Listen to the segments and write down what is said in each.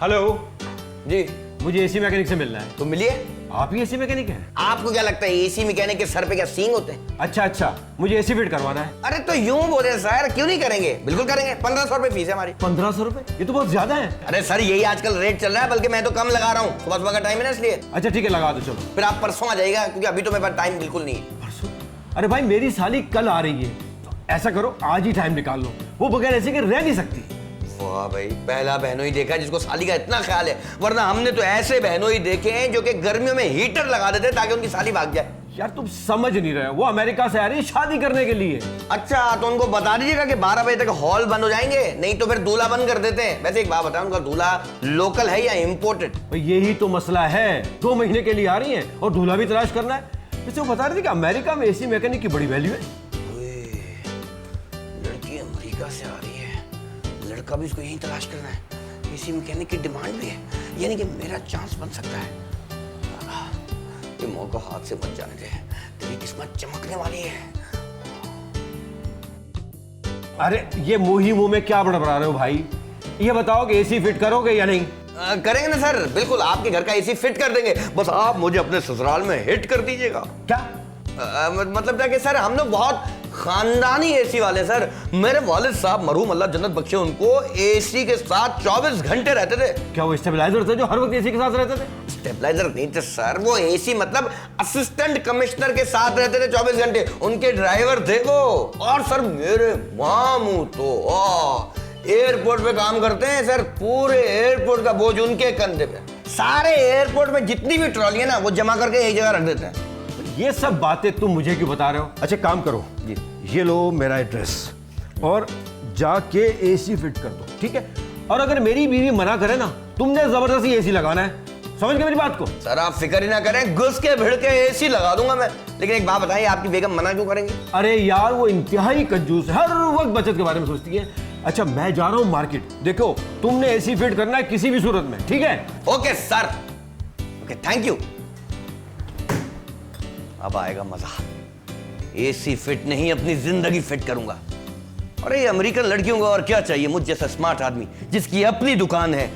Hello जी, मुझे AC mechanic से मिलना है। तो मिलिए। आप ही एसी मैकेनिक हैं? आपको क्या लगता है एसी मैकेनिक के सर पे क्या सींग होते हैं? अच्छा, मुझे एसी फिट करवाना है। अरे तो यूं बोले सर, क्यों नहीं करेंगे? बिल्कुल करेंगे। 1500 रुपए फीस है हमारी। 1500 रुपए? ये तो बहुत ज्यादा है। अरे सर यही आजकल रेट चल रहा है, बल्कि मैं तो कम लगा रहा हूँ, सुबह सुबह का टाइम है ना इसलिए। अच्छा ठीक है, लगा दो चलो। फिर आप परसों आ जाइएगा, क्योंकि अभी तो मेरे पास टाइम बिल्कुल नहीं है। परसों? अरे भाई मेरी साली कल आ रही है, तो ऐसा करो आज ही टाइम निकाल लो, वो बगैर ऐसे के रह नहीं सकती। वाह भाई, पहला बहनों ही देखा जिसको साली का इतना ख्याल है, वरना हमने तो ऐसे बहनों ही देखे हैं जो कि गर्मियों में हीटर लगा देते ताकि उनकी साली भाग जाए। यार तुम समझ नहीं रहे हो, वो अमेरिका से आ रही है शादी करने के लिए। अच्छा तो उनको बता दीजिएगा कि 12 बजे तक हॉल बंद हो जाएंगे, नहीं तो फिर दूल्हा बंद कर देते हैं। वैसे एक बात बताओ, उनका दूल्हा लोकल है या इम्पोर्टेड? यही तो मसला है, 2 महीने के लिए आ रही है और दूल्हा भी तलाश करना है। वैसे वो बता रही थी कि अमेरिका में एसी मैकेनिक की बड़ी वैल्यू है। लड़की अमेरिका से आ रही है, लड़का भी उसको यहीं तलाश करना है, एसी मैकेनिक की डिमांड भी है, यानी कि मेरा चांस बन सकता है। ये मौका हाथ से मत जाने दे, तेरी किस्मत चमकने वाली है। अरे ये मुंह ही मुंह में क्या बड़बड़ा रहे हो भाई? ये बताओ कि एसी फिट करोगे या नहीं? करेंगे ना सर, बिल्कुल आपके घर का एसी फिट कर देंगे, बस आप मुझे अपने ससुराल में हिट कर दीजिएगा। क्या? मतलब क्या कि सर हम लोग बहुत खानदानी एसी वाले सर। मेरे वालिद साहब मरहूम अल्लाह जन्नत बख्शे उनको, एसी के साथ 24 घंटे रहते थे। क्या वो स्टेबलाइजर थे जो हर वक्त एसी के साथ रहते थे? स्टेबलाइजर नहीं थे सर, वो एसी मतलब असिस्टेंट कमिश्नर के साथ रहते थे 24 घंटे, उनके ड्राइवर थे वो। और सर मेरे मामू तो एयरपोर्ट पे काम करते हैं सर, पूरे एयरपोर्ट का बोझ उनके कंधे पे। सारे एयरपोर्ट में जितनी भी ट्रॉली है ना वो जमा करके एक जगह रख देते हैं। ये सब बातें तुम मुझे क्यों बता रहे हो? अच्छा काम करो जी, ये लो मेरा एड्रेस और जाके एसी फिट कर दो, ठीक है? और अगर मेरी बीवी मना करे ना, तुमने जबरदस्ती एसी लगाना है, समझ गए मेरी बात को? सर आप फिक्र ही ना करें, घुस के भिड़ के एसी लगा दूंगा मैं। लेकिन एक बात बताइए, आपकी बेगम मना क्यों करेंगी? अरे यार वो इंतहाई कंजूस है, हर वक्त बचत के बारे में सोचती है। अच्छा मैं जा रहा हूँ मार्केट, देखो तुमने एसी फिट करना है किसी भी सूरत में, ठीक है? Okay sir, okay thank you. अब आएगा मजा, एसी फिट नहीं अपनी जिंदगी फिट करूंगा। अरे ये अमेरिकन लड़कियों को और क्या चाहिए, मुझ जैसा स्मार्ट आदमी जिसकी अपनी दुकान है।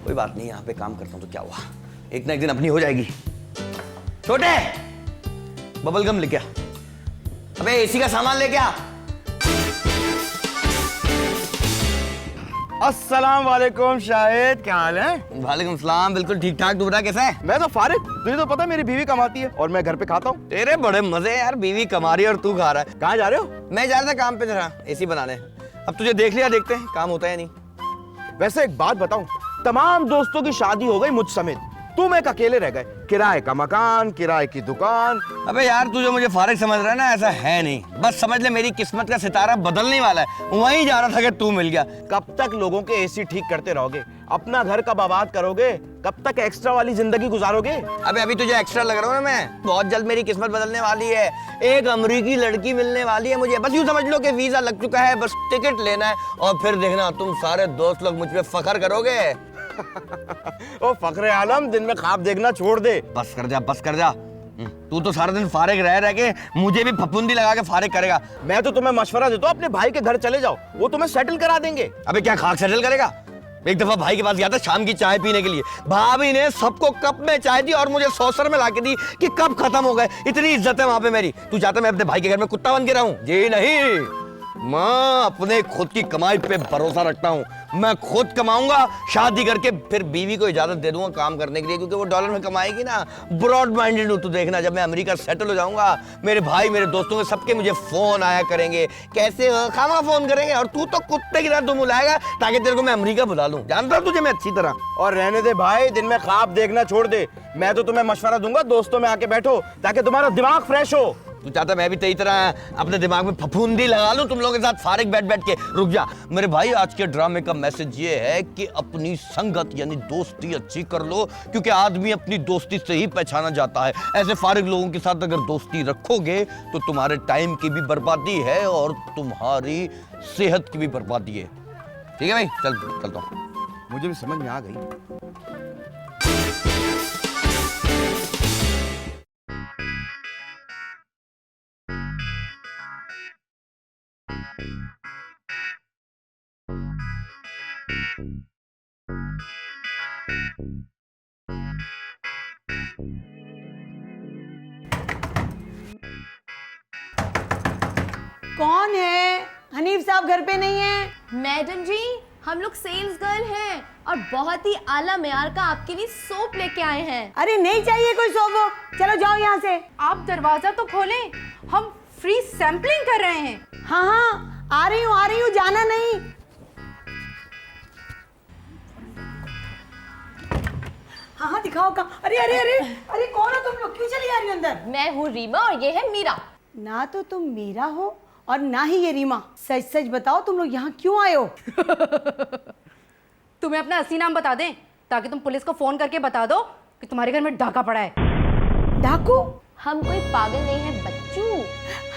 कोई बात नहीं, यहाँ पे काम करता हूँ तो क्या हुआ, एक ना एक दिन अपनी हो जाएगी। छोटे बबल गम लेके आ, अबे एसी का सामान लेके आ। अस्सलाम वालेकुम शाहिद, क्या हाल है? वालेकुम सलाम, बिल्कुल ठीक ठाक। तू बता कैसा है? मैं तो फारिग, तुझे तो पता है मेरी बीवी कमाती है और मैं घर पे खाता हूँ। तेरे बड़े मजे यार, बीवी कमा रही है और तू खा रहा है। कहाँ जा रहे हो? मैं जा रहा था काम पे जरा एसी बनाने। अब तुझे देख लिया, देखते हैं काम होता है नहीं। वैसे एक बात बताऊं, तमाम दोस्तों की शादी हो गई मुझ समेत, तुम एक अकेले रह गए, किराए का मकान, किराए की दुकान। अबे यार तू जो मुझे फारिग समझ रहा है ना, ऐसा है नहीं। बस समझ ले मेरी किस्मत का सितारा बदलने वाला है, वहीं जा रहा था कि तू मिल गया। कब तक लोगों के एसी ठीक करते रहोगे? अपना घर कब आबाद करोगे? कब तक एक्स्ट्रा वाली जिंदगी गुजारोगे? अबे अभी तुझे एक्स्ट्रा लग रहा हूँ ना मैं, बहुत जल्द मेरी किस्मत बदलने वाली है। एक अमेरिकी लड़की मिलने वाली है मुझे, बस यूं समझ लो कि वीजा लग चुका है, बस टिकट लेना है और फिर देखना तुम सारे दोस्त लोग मुझ पे फख्र करोगे। ओ फखरे आलम, दिन में ख्वाब देखना छोड़ दे। बस कर जा, बस कर जा। तू तो सारा दिन फारिग रह के मुझे भी फफूंदी लगा के फारिग करेगा। मैं तो तुम्हें मशवरा देता हूँ, अपने भाई के घर चले जाओ, वो तुम्हें सेटल करा देंगे। अबे क्या खाक सेटल करेगा? एक दफा भाई के पास गया था शाम की चाय पीने के लिए, भाभी ने सबको कप में चाय दी और मुझे सॉसर में लाके दी कि कप खत्म हो गए। इतनी इज्जत है वहां पे मेरी। तू चाहता मैं अपने भाई के घर में कुत्ता बन के रहूं? जी नहीं, मैं अपने खुद की कमाई पे भरोसा रखता हूँ। मैं खुद कमाऊंगा, शादी करके फिर बीवी को इजाजत दे दूंगा काम करने के लिए, क्योंकि वो डॉलर में कमाएगी ना। ब्रॉड माइंडेड हूँ। तू देखना जब मैं अमेरिका सेटल हो जाऊंगा, मेरे भाई मेरे दोस्तों के सबके मुझे फोन आया करेंगे, कैसे हो, खामा फोन करेंगे, और तू तो कुत्ते की तरह तुम बुलाएगा ताकि तेरे को मैं अमेरिका बुला लूं। जानता हूँ तुझे मैं अच्छी तरह। और रहने दे भाई, दिन में ख्वाब देखना छोड़ दे। मैं तो तुम्हें मशवरा दूंगा, दोस्तों में आके बैठो ताकि तुम्हारा दिमाग फ्रेश हो। तू चाहता मैं भी तेरी तरह अपने दिमाग में फफूंदी लगा लूं तुम लोगों के साथ फारिग बैठ बैठ के? रुक जा मेरे भाई, आज के ड्रामे का मैसेज ये है कि अपनी संगत यानी दोस्ती अच्छी कर लो, क्योंकि आदमी अपनी दोस्ती से ही पहचाना जाता है। ऐसे फारिग लोगों के साथ अगर दोस्ती रखोगे तो तुम्हारे टाइम की भी बर्बादी है और तुम्हारी सेहत की भी बर्बादी है। ठीक है भाई, चलता हूं। मुझे भी समझ में आ गई। कौन है? हनीफ साहब घर पे नहीं है। मैडम जी, हम लोग सेल्स गर्ल हैं और बहुत ही आला मेयार का आपके लिए सोप लेके आए हैं। अरे नहीं चाहिए कोई सोफो, चलो जाओ यहाँ से। आप दरवाजा तो खोलें, हम फ्री सैंपलिंग कर रहे हैं। हाँ हाँ, आ रही हूँ, जाना नहीं। हाँ हाँ, दिखाओ कहाँ। अरे अरे अरे अरे, कौन हो तुम लोग? क्यों चली आ रही हो अंदर? मैं हूँ रीमा और ये है मीरा। ना तो तुम मीरा हो और ना ही ये रीमा। सच सच बताओ, तुम लोग यहाँ क्यों आए हो? तुम्हें अपना असली नाम बता दें ताकि तुम पुलिस को फोन करके बता दो कि तुम्हारे घर में डाका पड़ा है। डाकू? हम कोई पागल नहीं है बच्चू।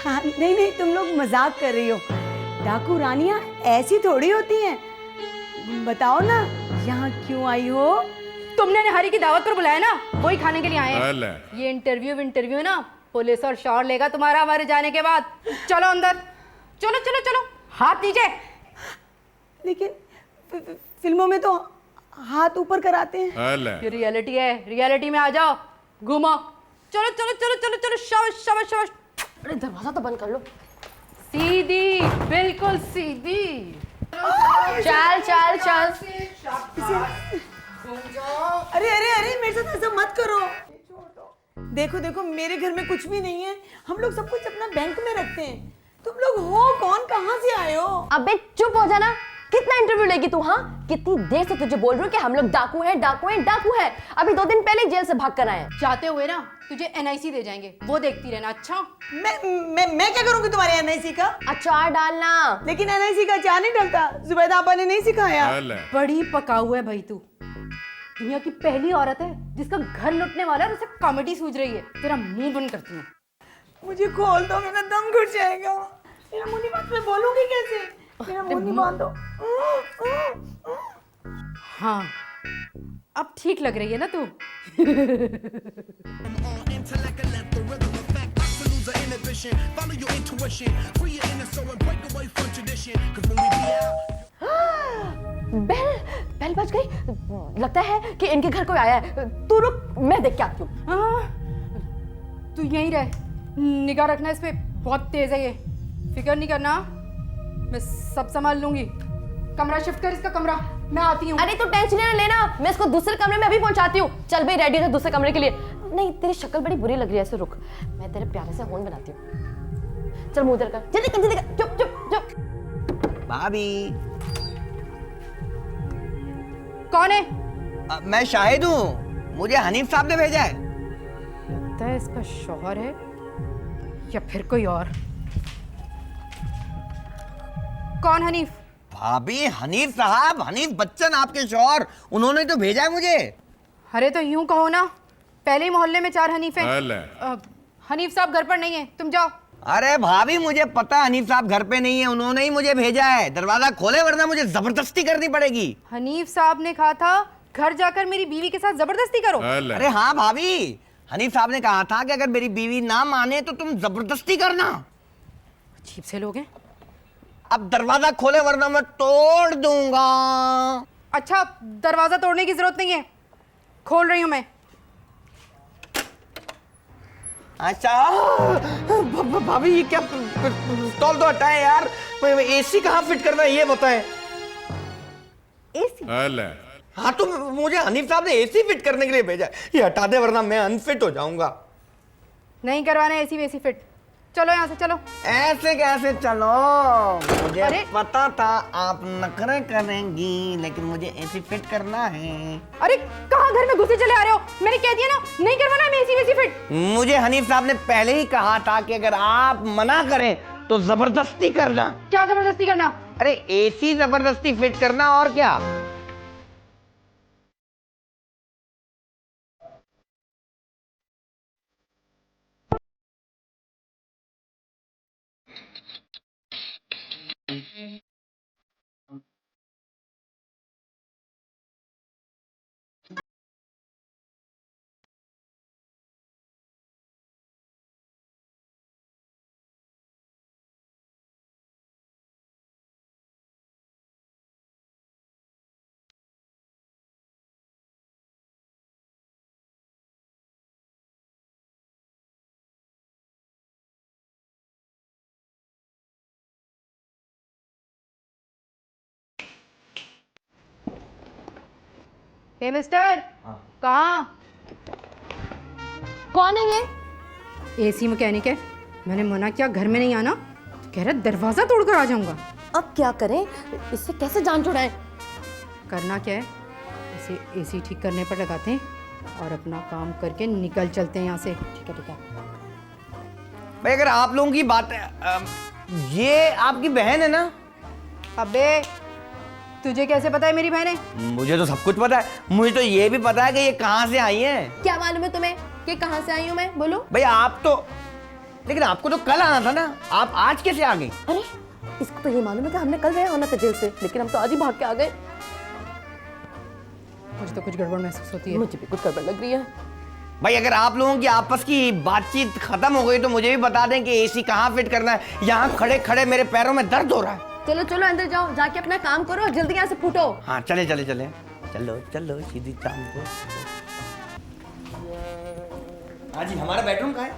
हाँ, नहीं नहीं, तुम लोग मजाक कर रही हो। डाकू रानियां ऐसी थोड़ी होती हैं। बताओ ना, यहाँ क्यों आई हो? तुमने हरी की दावत पर बुलाया ना, वही खाने के लिए आए हैं। ये इंटरव्यू है ना, पुलिस और शौर लेगा तुम्हारा हमारे जाने के बाद। चलो अंदर, चलो चलो चलो, हाथ नीचे। लेकिन फिल्मों में तो हाथ ऊपर कराते हैं। ये रियलिटी है, रियलिटी में आ जाओ, घूमो। चलो चलो चलो चलो चलो, शाबाश शाबाश शाबाश। अरे दरवाजा तो बंद कर लो। सीधी, बिल्कुल सीधी। चल चल चल। अरे अरे अरे, मेरे साथ ऐसा मत करो। देखो देखो, मेरे घर में कुछ भी नहीं है। हम लोग सब कुछ अपना बैंक में रखते हैं। तुम लोग हो कौन? कहाँ से आए हो? अबे चुप हो जाना। कितना इंटरव्यू लेगी तू? हाँ, कितनी देर से तुझे बोल रही हूँ कि हम लोग डाकू हैं, डाकू हैं, डाकू हैं। अभी 2 दिन पहले जेल से भाग कर आए। जाते हुए ना तुझे एनआईसी दे जाएंगे, वो देखती रहना। अच्छा, मैं क्या करूँगी तुम्हारे एनआईसी का? अचार डालना। लेकिन एनआईसी का अचार नहीं डलता। जुबैदा आपा ने नहीं सिखाया। बड़ी पकाऊ है भाई तू। दुनिया की पहली औरत है जिसका घर लुटने वाला है और उसे कॉमेडी सूझ रही है। तेरा मुंह बंद करती हूँ। मुझे खोल दो, मेरा दम घुट जाएगा। मेरा मुंह नहीं बंद, मैं बोलूंगी कैसे? मेरा मुंह नहीं बंद दो। हाँ, अब ठीक लग रही है ना तू? बेल बेल बज गई। लगता है कि इनके घर कोई आया है। तू रुक, मैं देख के आती हूँ। हाँ, तू यहीं रह, निगाह रखना इस पे, बहुत तेज है ये। फिक्र नहीं करना, मैं सब संभाल लूंगी। कमरा शिफ्ट कर, इसका कमरा। मैं आती हूँ। अरे तू टेंशन ना लेना, मैं इसको दूसरे कमरे में अभी पहुंचाती हूँ। चल भाई, रेडी हो दूसरे कमरे के लिए। नहीं, तेरी शक्ल बड़ी बुरी लग रही है, ऐसे रुक, मैं तेरे प्यारे से होन बनाती हूँ। चल मुंह इधर कर, जल्दी कर, जल्दी कर। चुप चुप चुप। भाभी, कौन है? मैं शाहिद हूँ, मुझे हनीफ साहब ने भेजा है। लगता है इसका शौहर है या फिर कोई और। कौन हनीफ? भाभी, हनीफ साहब, हनीफ बच्चन, आपके शौहर, उन्होंने तो भेजा है मुझे। अरे तो यूं कहो ना, पहले ही मोहल्ले में 4 हनीफ हैं। हनीफ साहब घर पर नहीं है, तुम जाओ। अरे भाभी, मुझे पता है हनीफ साहब घर पे नहीं है, उन्होंने ही मुझे भेजा है। दरवाजा खोले वरना मुझे जबरदस्ती करनी पड़ेगी। हनीफ साहब ने कहा था घर जाकर मेरी बीवी के साथ जबरदस्ती करो। अरे हाँ भाभी, हनीफ साहब ने कहा था कि अगर मेरी बीवी ना माने तो तुम जबरदस्ती करना। अजीब से लोग हैं। अब दरवाजा खोले वरना मैं तोड़ दूंगा। अच्छा, दरवाजा तोड़ने की जरूरत नहीं है, खोल रही हूं मैं। अच्छा, भाभी ये क्या तौल दो हटाए यार। एसी कहाँ फिट करना है ये बताएं। एसी? हाँ, तो मुझे हनीफ साहब ने एसी फिट करने के लिए भेजा है। ये हटा दे वरना मैं अनफिट हो जाऊंगा। नहीं करवाना एसी वैसी फिट। चलो यहाँ से, चलो। ऐसे कैसे चलो? मुझे अरे! पता था आप नखरे करेंगी, लेकिन मुझे एसी फिट करना है। अरे कहाँ घर में घुसे चले आ रहे हो? मैंने कह दिया ना, नहीं करवाना मैं एसी वैसी फिट। मुझे हनीफ साहब ने पहले ही कहा था कि अगर आप मना करें तो जबरदस्ती करना। क्या जबरदस्ती करना? अरे एसी जबरदस्ती फिट करना, और क्या। हे मिस्टर, कहाँ? कौन है ये? एसी मैकेनिक है। मैंने मना किया घर में नहीं आना, तो कह रहा दरवाजा तोड़कर आ जाऊंगा। अब क्या करें, इससे कैसे जान छुड़ाएं? करना क्या है, इसे एसी ठीक करने पर लगाते हैं और अपना काम करके निकल चलते हैं यहाँ से। ठीक है ठीक है। भाई अगर आप लोगों की बात है, ये आपकी बहन है ना? अबे तुझे कैसे पता है मेरी बहन है? मुझे तो सब कुछ पता है। मुझे तो ये भी पता है कि ये कहाँ से आई हैं। क्या मालूम है तुम्हें कि कहाँ से आई हूँ मैं? बोलो। भाई आप तो, लेकिन आपको तो कल आना था ना, आप आज कैसे आ गई? अरे इसको तो ये मालूम है कि हमने कल रहा होना था जेल से, लेकिन हम तो आज ही भाग के आ गए। मुझे तो कुछ गड़बड़ महसूस होती है। मुझे भी कुछ गड़बड़ लग रही है। भाई अगर आप लोगों की आपस की बातचीत खत्म हो गई तो मुझे भी बता दें कि एसी कहाँ फिट करना है। यहाँ खड़े खड़े मेरे पैरों में दर्द हो रहा है। चलो चलो अंदर जाओ, जाके अपना काम करो और जल्दी यहाँ से फूटो। हाँ चले चले चले, चलो चलो सीधी काम को। हाँ जी, हमारा बेडरूम कहाँ है?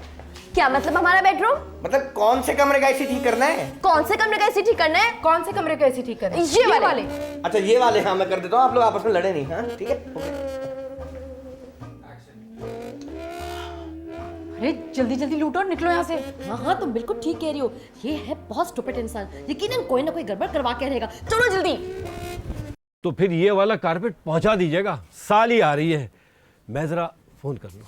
क्या मतलब हमारा बेडरूम? मतलब कौन से कमरे का एसी ठीक करना है? कौन से कमरे का एसी ठीक करना है? कौन से कमरे का एसी ठीक करना है? ये वाले। अच्छा ये वाले, हाँ मैं कर देता हूँ, आप लोग आपस में लड़े नहीं। हाँ ठीक है। अरे जल्दी जल्दी लूटो और निकलो यहाँ से। हाँ हाँ तुम बिल्कुल ठीक कह रही हो, ये है बहुत स्टूपिड इंसान, यकीनन कोई ना कोई गड़बड़ करवा के रहेगा। चलो जल्दी। तो फिर ये वाला कारपेट पहुंचा दीजिएगा, साली आ रही है। मैं जरा फोन कर लूं।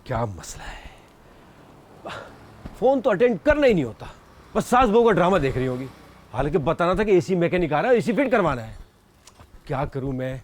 क्या मसला है, फोन तो अटेंड करना ही नहीं होता, बस सास बहू का ड्रामा देख रही होगी। हालांकि बताना था कि एसी मैकेनिक आ रहा है, एसी फिट करवाना है। अब क्या करूं मैं?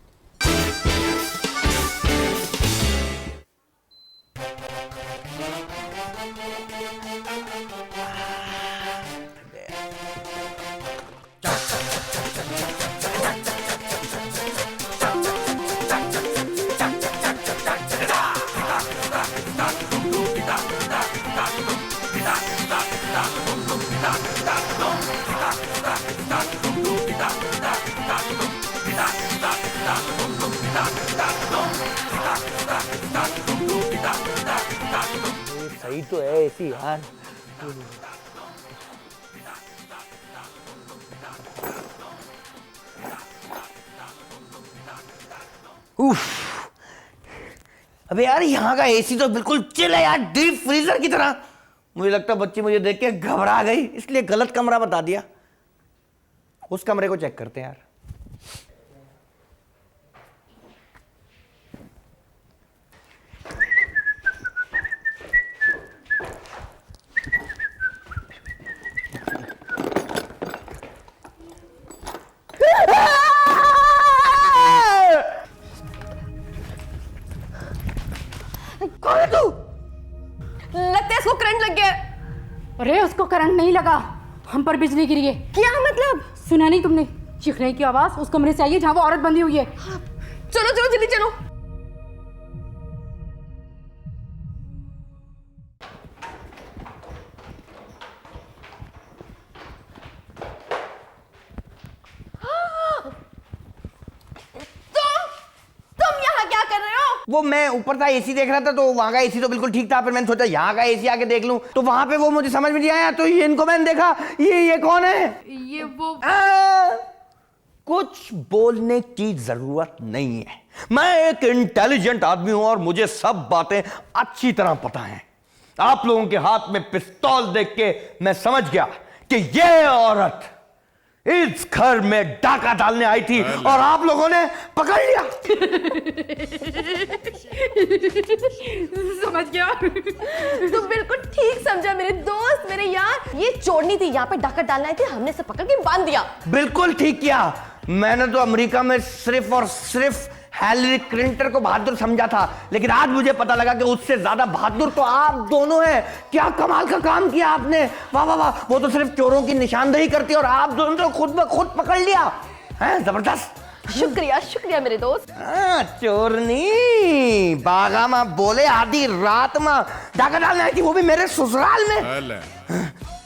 सही तो है एसी यार। उफ, अबे यार यहाँ का एसी तो बिल्कुल चिल है यार, डीप फ्रीजर की तरह। मुझे लगता है बच्ची मुझे देख के घबरा गई, इसलिए गलत कमरा बता दिया। उस कमरे को चेक करते हैं यार। कौन है तू? लगता है इसको करंट लग गया है। अरे उसको करंट नहीं लगा, हम पर बिजली गिरी है। क्या मतलब? सुना नहीं तुमने? चीखने की आवाज उस कमरे से आई है जहाँ वो औरत बंधी हुई है। चलो चलो जल्दी चलो। तुम यहाँ क्या कर रहे हो? वो मैं ऊपर था, एसी देख रहा था, तो वहां का एसी तो बिल्कुल ठीक था। फिर मैंने सोचा यहाँ का एसी आके देख लूं, तो वहां पे वो मुझे समझ में नहीं आया। तो ये इनको मैंने देखा, ये कौन है? ये वो कुछ बोलने की जरूरत नहीं है। मैं एक इंटेलिजेंट आदमी हूं और मुझे सब बातें अच्छी तरह पता है। आप लोगों के हाथ में पिस्तौल देख के मैं समझ गया कि ये औरत इस घर में डाका डालने आई थी और आप लोगों ने पकड़ लिया। समझ गया। तुम बिल्कुल ठीक समझा मेरे दोस्त, मेरे यार। ये चोरनी थी, यहाँ पे डाका डालना आई थी, हमने इसे पकड़ के बांध दिया। बिल्कुल ठीक किया। मैंने तो अमेरिका में सिर्फ और सिर्फ हिलरी क्लिंटन को बहादुर समझा था, लेकिन आज मुझे पता लगा कि उससे ज्यादा बहादुर तो आप दोनों हैं। क्या कमाल का काम किया आपने, वाह वाह वाह। वो तो सिर्फ चोरों की निशानदेही करती और आप दोनों तो खुद ब खुद पकड़ लिया है। जबरदस्त, शुक्रिया शुक्रिया मेरे दोस्त। चोरनी बागा माँ बोले आधी रात में डाका डालने आई थी, वो भी मेरे ससुराल में।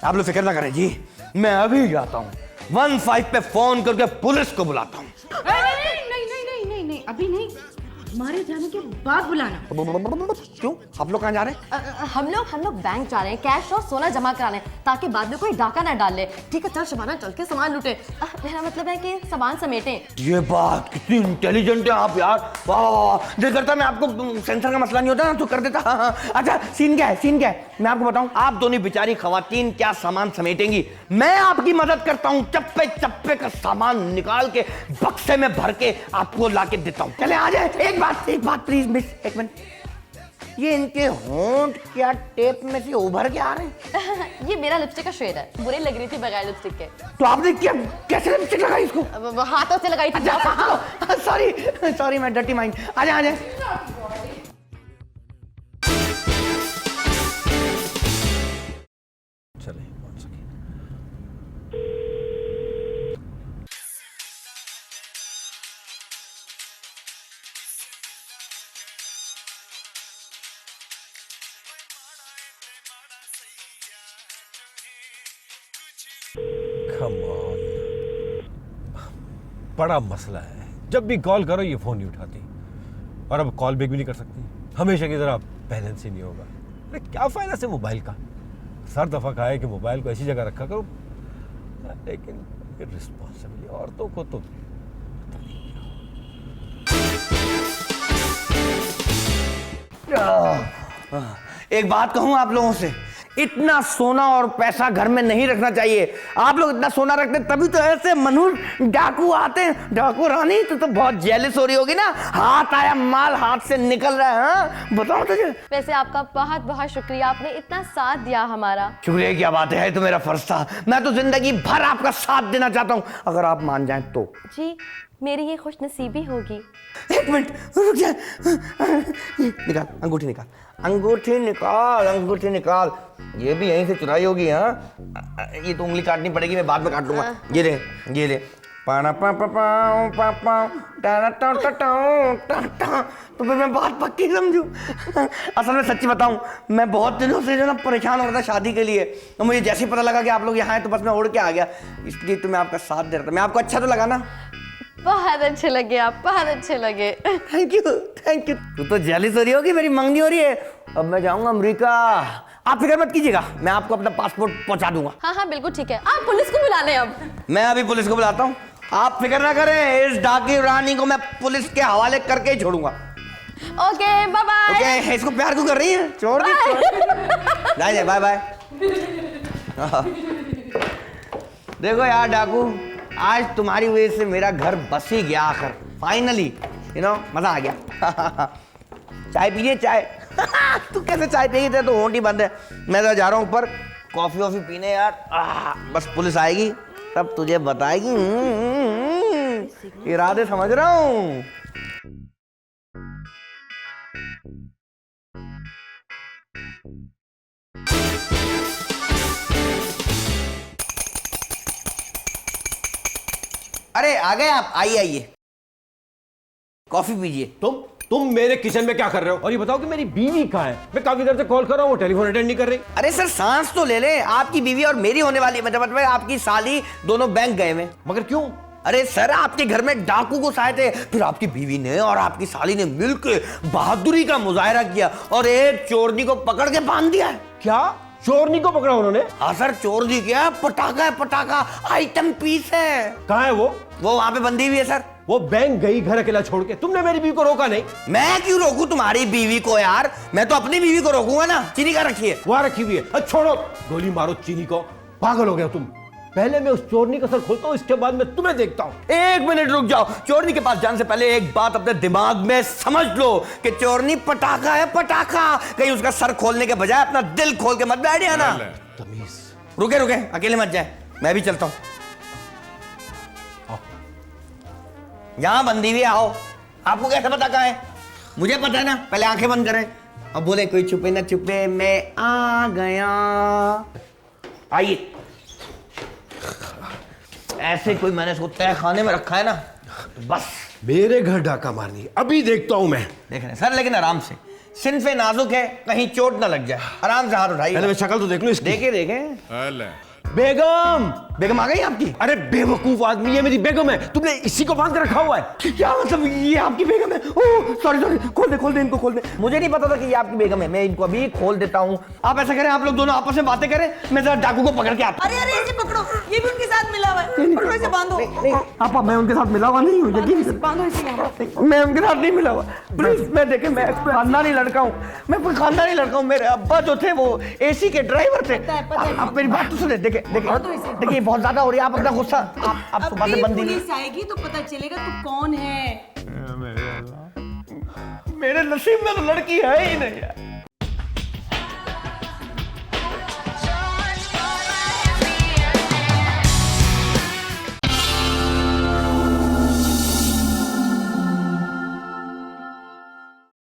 आप लोग फिक्र ना करें जी, मैं अभी जाता हूँ 15 पे फोन करके पुलिस को बुलाता हूँ। नहीं, अभी नहीं, हमारे जाने के बाद बुलाना। क्यों? आप लोग कहाँ जा रहे हैं? हम लोग बैंक जा रहे हैं, कैश और सोना जमा कराने, ताकि बाद में कोई डाका ना डाल ले। ठीक है, चल शबाना, चल के सामान लूटे। मेरा मतलब है कि सामान समेटें। ये बात, कितनी इंटेलिजेंट है आप यार, वाह वाह वाह। दिल करता मैं आपको सेंसर का मसला नहीं होता ना तो कर देता। हाँ, हाँ। अच्छा, सीन क्या है? मैं आपको बताऊं, आप दोनों बेचारी खवातीन क्या सामान समेटेंगी, मैं आपकी मदद करता हूं। चप्पे चप्पे का सामान निकाल के बक्से में भर के आपको लाके देता हूं। चले आ जाए। एक बात प्लीज मिस, एक मिनट, ये इनके होंठ क्या टेप में से उभर के आ रहे हैं? ये मेरा लिपस्टिक का शेड है, बुरी लग रही थी बगैर लिपस्टिक के। तो आपने क्या कैसे लिपस्टिक लगाई इसको? हाथों से लगाई थी। सॉरी मैं डर्टी माइंड। आ जाए। चले वन सेकेंड। Come on. बड़ा मसला है, जब भी कॉल करो ये फोन नहीं उठाती, और अब कॉल बैक भी नहीं कर सकती। हमेशा की तरह बैलेंस ही नहीं होगा। अरे क्या फायदा से मोबाइल का, सर दफा खाए कि मोबाइल को ऐसी जगह रखा करो, लेकिन रिस्पॉन्सिबिलिटी औरतों को तो एक बात कहूं आप लोगों से, इतना सोना और पैसा घर में नहीं रखना चाहिए। आप लोग इतना सोना रखते तभी तो ऐसे मनुष्य डाकू आते हैं। डाकू रानी तो बहुत जेलस हो रही होगी ना, हाथ आया माल हाथ से निकल रहा है। हाँ? बताओ तुझे। वैसे आपका बहुत बहुत शुक्रिया, आपने इतना साथ दिया हमारा। शुक्रिया क्या बात है, तो मेरा फर्ज था। मैं तो जिंदगी भर आपका साथ देना चाहता हूँ, अगर आप मान जाएं तो। जी, मेरी ये खुश नसीबी होगी। एक मिनट रुक जा, निकाल अंगूठी, निकाल अंगूठी, अंगूठी निकाल। ये भी यहीं से चुराई होगी। हाँ, ये तो उंगली काटनी पड़ेगी, मैं बाद में काट लूंगा। ये ले पाना पा पा पा पा पा टाना टा टा टा टा। तो फिर मैं बात पक्की समझू। असल में सच्ची बताऊं, मैं बहुत दिनों से जो ना परेशान हो रहा था शादी के लिए, तो मुझे जैसे ही पता लगा कि आप लोग यहाँ हैं तो बस मैं उड़ के आ गया। इसलिए तो मैं आपका साथ दे रहा था। मैं आपको अच्छा तो लगा ना? बहुत अच्छे लगे आप, बहुत अच्छे लगे। Thank you. तू तो जेलिस हो रही होगी, मेरी मंगनी हो रही है। अब मैं जाऊंगा अमेरिका, आप फिक्र मत कीजिएगा, मैं आपको अपना पासपोर्ट पहुंचा दूंगा। हाँ बिल्कुल ठीक है, आप पुलिस को बुला लें। अब मैं अभी पुलिस को बुलाता हूँ, आप फिक्र ना करें, इस डाकी रानी को मैं पुलिस के हवाले करके ही छोड़ूंगा। Okay bye bye. ओके, इसको प्यार क्यों कर रही है? छोड़ दी। जाए बाय बाय। देखो यार डाकू, आज तुम्हारी वजह से मेरा घर बस ही गया आखिर, फाइनली। मजा आ गया। चाय पीजिए, चाय। तू कैसे चाय पिएगी, तेरा तो होंठ ही बंद है। मैं तो जा रहा हूँ ऊपर कॉफी वॉफी पीने यार। बस पुलिस आएगी तब तुझे बताएगी। इरादे समझ रहा हूँ। अरे आ गए आप, आइए कॉफी पीजिए। तुम मेरे किचन में क्या कर रहे हो? और ये बताओ कि मेरी बीवी कहाँ है? मैं काफी देर से कॉल कर रहा हूँ, वो टेलीफोन अटेंड नहीं कर रही। अरे सर सांस तो ले ले, आपकी बीवी और मेरी होने वाली, मतलब आपकी साली, दोनों बैंक गए हुए। मगर क्यों? अरे सर, आपके घर में डाकू घुस आए थे, फिर आपकी बीवी ने और आपकी साली ने मिलकर बहादुरी का मुजाहरा किया और एक चोरनी को पकड़ के बांध दिया है। क्या चोरनी को पकड़ा उन्होंने? हाँ सर, चोरनी क्या, पटाखा है, पटाखा आइटम पीस है। कहाँ है वो? वहां पे बंदी हुई है सर। वो बैंक गई घर अकेला छोड़ के, तुमने मेरी बीवी को रोका नहीं। मैं क्यों रोकूं तुम्हारी बीवी को यार, मैं तो अपनी बीवी को रोकूंगा ना। चीनी का रखी है? वहां रखी हुई है। छोड़ो, गोली मारो चीनी को, पागल हो गया तुम। पहले मैं उस चोरनी का सर खोलता हूँ, इसके बाद मैं तुम्हें देखता हूँ। एक मिनट रुक जाओ, चोरनी के पास जाने से पहले एक बात अपने दिमाग में समझ लो कि चोरनी पटाखा है, पटाखा। कहीं उसका सर खोलने के बजाय अपना दिल खोल के मत बैठ जाना। तमीज। रुके, अकेले मत जाए, मैं भी चलता हूँ। यहां बंदी हुई, आओ। आपको कैसे पता कहाँ है? मुझे पता है ना। पहले आंखें बंद करें अब बोले, कोई छुपे ना छुपे मैं आ गया। आइए। ऐसे कोई मैंने इसको तय खाने में रखा है ना, बस। मेरे घर डाका मारनी है, अभी देखता हूं मैं। देख रहे सर, लेकिन आराम से, सिनफे नाजुक है, कहीं चोट ना लग जाए। आराम से हाथ उठाइए। पहले मैं शक्ल तो देख लूं इसकी। देखे बेगम, बेगम आ गई आपकी? अरे बेवकूफ आदमी, ये मेरी बेगम है, तुमने इसी को बांध के रखा हुआ है। क्या मतलब ये आपकी बेगम है? ओह सॉरी सॉरी, खोल दे इनको, खोल दे। मुझे नहीं पता था कि ये आपकी बेगम है, मैं इनको अभी खोल देता हूँ। आप ऐसा करें, आप लोग दोनों आपस में बातें करें, मैं जरा डाकू को पकड़ के आता अरे अरे इसे पकड़ो, ये भी उनके साथ मिला हुआ है, पकड़ो इसे बांधो। हूँ। आपा मैं उनके साथ मिला हुआ नहीं हूँ, यकीन से। बांधो इसे यहाँ पे। मैं उनके साथ नहीं मिला हुआ, प्लीज। मैं देखे, मैं खानदानी लड़का हूँ, मैं कोई खानदानी लड़का हूँ। मेरे अब्बा जो थे वो एसी के ड्राइवर थे। पता है। आप मेरी बात तो सुने, देखे देखिए बहुत ज्यादा हो रही है, आप अपना गुस्सा आप सुबह से अभी बंदी पुलिस आएगी तो पता चलेगा तू कौन है। मेरे नसीब में तो लड़की है ही नहीं यार।